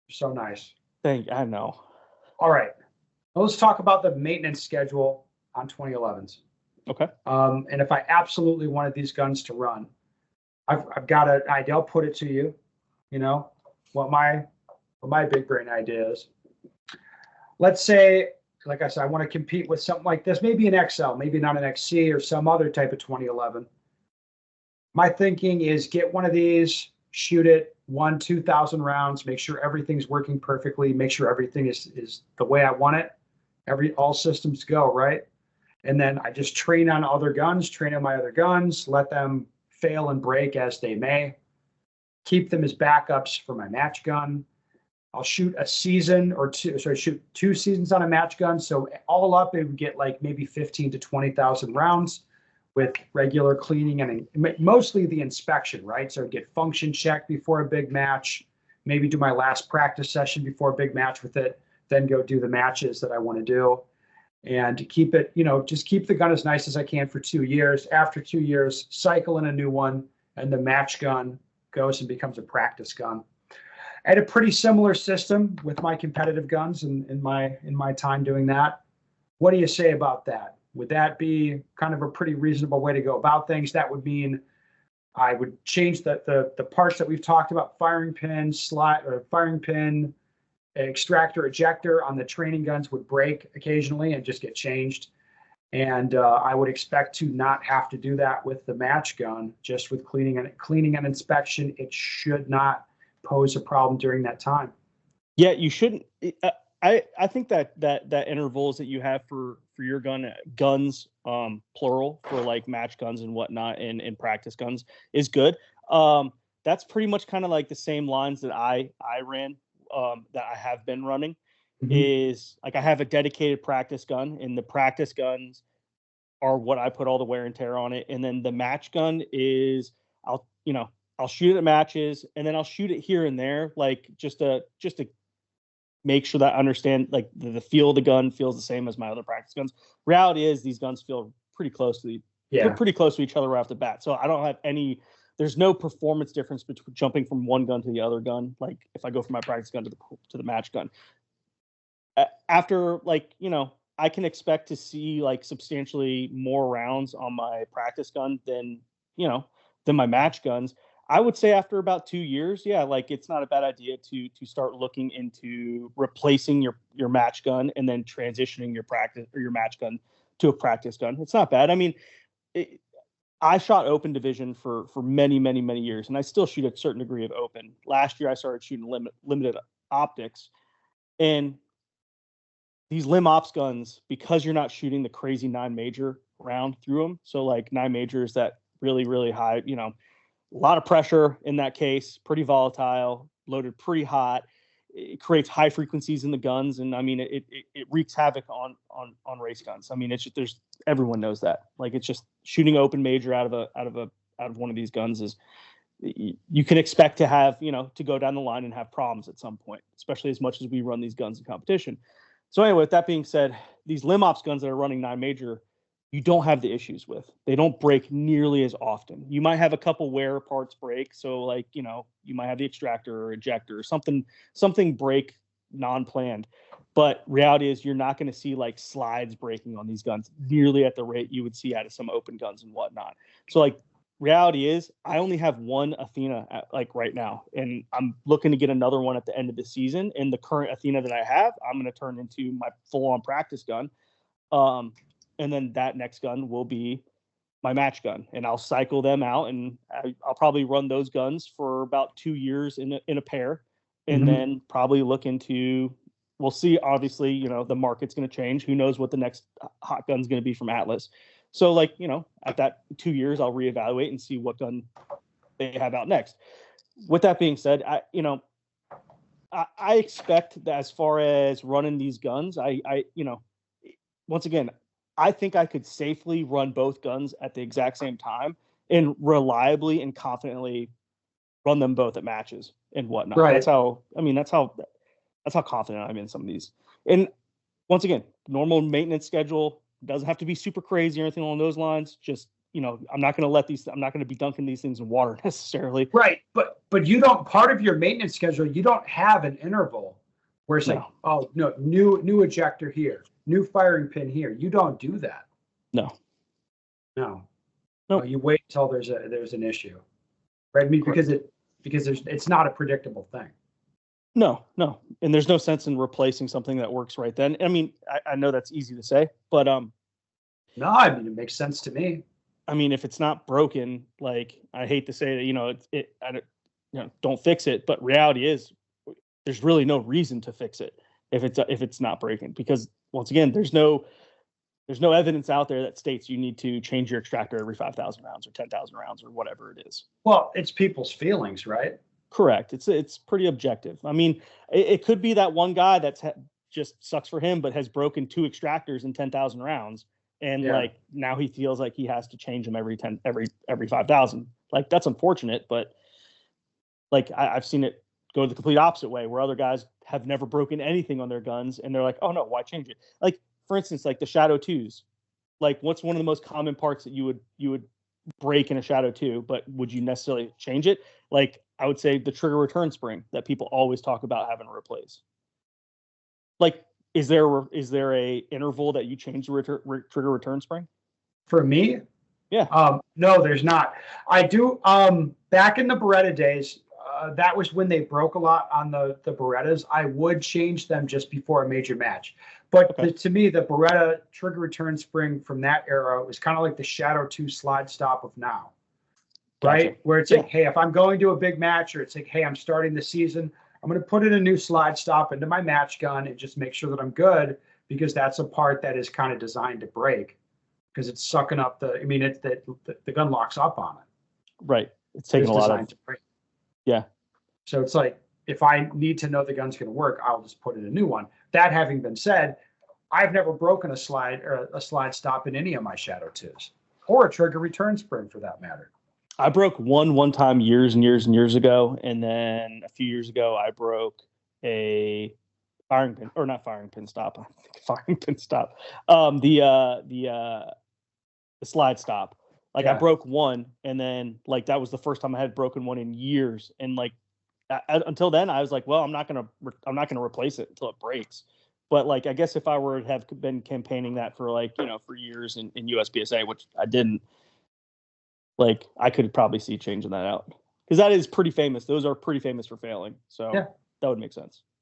So nice. I know. All right. Let's talk about the maintenance schedule on 2011s. Okay. And if I absolutely wanted these guns to run, I've got an idea. I'll put it to you. You know what my big brain idea is. Let's say, like I said, I want to compete with something like this, maybe an XL, maybe not an XC or some other type of 2011. My thinking is get one of these, shoot it 2,000 rounds, make sure everything's working perfectly, make sure everything is the way I want it. All systems go, right? And then I just train on other guns, train on my other guns, let them fail and break as they may, keep them as backups for my match gun. I'll shoot a season or two, so I shoot 2 seasons on a match gun. So all up, it would get like maybe 15 to 20,000 rounds with regular cleaning and mostly the inspection, right? So I'd get function checked before a big match, maybe do my last practice session before a big match with it, then go do the matches that I want to do. And keep it, just keep the gun as nice as I can for 2 years. After 2 years, cycle in a new one, and the match gun goes and becomes a practice gun. I had a pretty similar system with my competitive guns in my time doing that. What do you say about that? Would that be kind of a pretty reasonable way to go about things? That would mean I would change the parts that we've talked about: firing pin, slide, or firing pin, extractor, ejector on the training guns would break occasionally and just get changed. And I would expect to not have to do that with the match gun. Just with cleaning and inspection, it should not pose a problem during that time. Yeah, you shouldn't. I think that intervals that you have for your guns, plural, for like match guns and whatnot, and practice guns is good. That's pretty much kind of like the same lines that I ran, that I have been running. Mm-hmm. Is like I have a dedicated practice gun, and the practice guns are what I put all the wear and tear on it. And then the match gun is I'll shoot it at matches, and then I'll shoot it here and there, like just to make sure that I understand like the feel of the gun feels the same as my other practice guns. Reality is these guns feel pretty close to each other right off the bat. So I don't have there's no performance difference between jumping from one gun to the other gun. Like if I go from my practice gun to the match gun, after I can expect to see like substantially more rounds on my practice gun than my match guns. I would say after about 2 years, yeah, like it's not a bad idea to start looking into replacing your match gun and then transitioning your practice or your match gun to a practice gun. It's not bad. I mean, I shot open division for many, many, many years, and I still shoot a certain degree of open. Last year, I started shooting limited optics, and these lim ops guns, because you're not shooting the crazy 9 major round through them. So like 9 major is that really, really high, a lot of pressure in that case, pretty volatile, loaded pretty hot. It creates high frequencies in the guns, and I mean it wreaks havoc on race guns. I mean it's just, everyone knows that. Like it's just shooting open major out of one of these guns is, you can expect to have to go down the line and have problems at some point, especially as much as we run these guns in competition. So anyway, with that being said, these lim ops guns that are running 9 major, you don't have the issues with. They don't break nearly as often. You might have a couple wear parts break. So like, you might have the extractor or ejector or something break non-planned. But reality is you're not going to see like slides breaking on these guns nearly at the rate you would see out of some open guns and whatnot. So like reality is I only have one Athena right now, and I'm looking to get another one at the end of the season. And the current Athena that I have, I'm going to turn into my full-on practice gun. And then that next gun will be my match gun, and I'll cycle them out, and I'll probably run those guns for about 2 years in a pair, and then probably look into. We'll see. Obviously, the market's going to change. Who knows what the next hot gun's going to be from Atlas? So, like, at that 2 years, I'll reevaluate and see what gun they have out next. With that being said, I expect that as far as running these guns, once again, I think I could safely run both guns at the exact same time and reliably and confidently run them both at matches and whatnot. Right. That's how confident I'm in some of these. And once again, normal maintenance schedule doesn't have to be super crazy or anything along those lines. Just, I'm not going to be dunking these things in water necessarily. Right. But you don't, part of your maintenance schedule, you don't have an interval where it's like, No. oh no, new ejector here, new firing pin here. You don't do that. No. No. Nope. You wait until there's an issue. Right. I mean, Correct. because it's not a predictable thing. No. And there's no sense in replacing something that works right then. I mean, I know that's easy to say, but no, I mean, it makes sense to me. I mean, if it's not broken, like, I hate to say that, don't fix it, but reality is there's really no reason to fix it if it's not breaking, because once again, there's no evidence out there that states you need to change your extractor every 5,000 rounds or 10,000 rounds or whatever it is. Well, it's people's feelings, right? Correct. It's pretty objective. I mean, it could be that one guy that's just sucks for him, but has broken 2 extractors in 10,000 rounds. And like, now he feels like he has to change them every 5,000. Like, that's unfortunate, but like, I've seen it go the complete opposite way, where other guys have never broken anything on their guns and they're like, oh no, why change it? Like, for instance, like the Shadow 2s, like, what's one of the most common parts that you would break in a Shadow 2, but would you necessarily change it? Like, I would say the trigger return spring that people always talk about having to replace. Like, is there a interval that you change the trigger return spring? For me? Yeah. No, there's not. I do. Back in the Beretta days, that was when they broke a lot on the Berettas. I would change them just before a major match. But to me, the Beretta trigger return spring from that era was kind of like the Shadow 2 slide stop of now. Right? Gotcha. Where it's like, hey, if I'm going to a big match, or it's like, hey, I'm starting the season, I'm going to put in a new slide stop into my match gun and just make sure that I'm good, because that's a part that is kind of designed to break, because it's sucking up the gun locks up on it. Right. It's taking a lot of. Yeah. So it's like, if I need to know the gun's going to work, I'll just put in a new one. That having been said, I've never broken a slide stop in any of my Shadow 2s, or a trigger return spring for that matter. I broke one time years and years and years ago, and then a few years ago I broke a firing pin stop. The slide stop. Like, I broke one, and then like that was the first time I had broken one in years, and like until then I was like, well, I'm not gonna replace it until it breaks. But like, I guess if I were to have been campaigning that for for years in USPSA, which I didn't, like, I could probably see changing that out, because that is pretty famous. Those are pretty famous for failing. So that would make sense.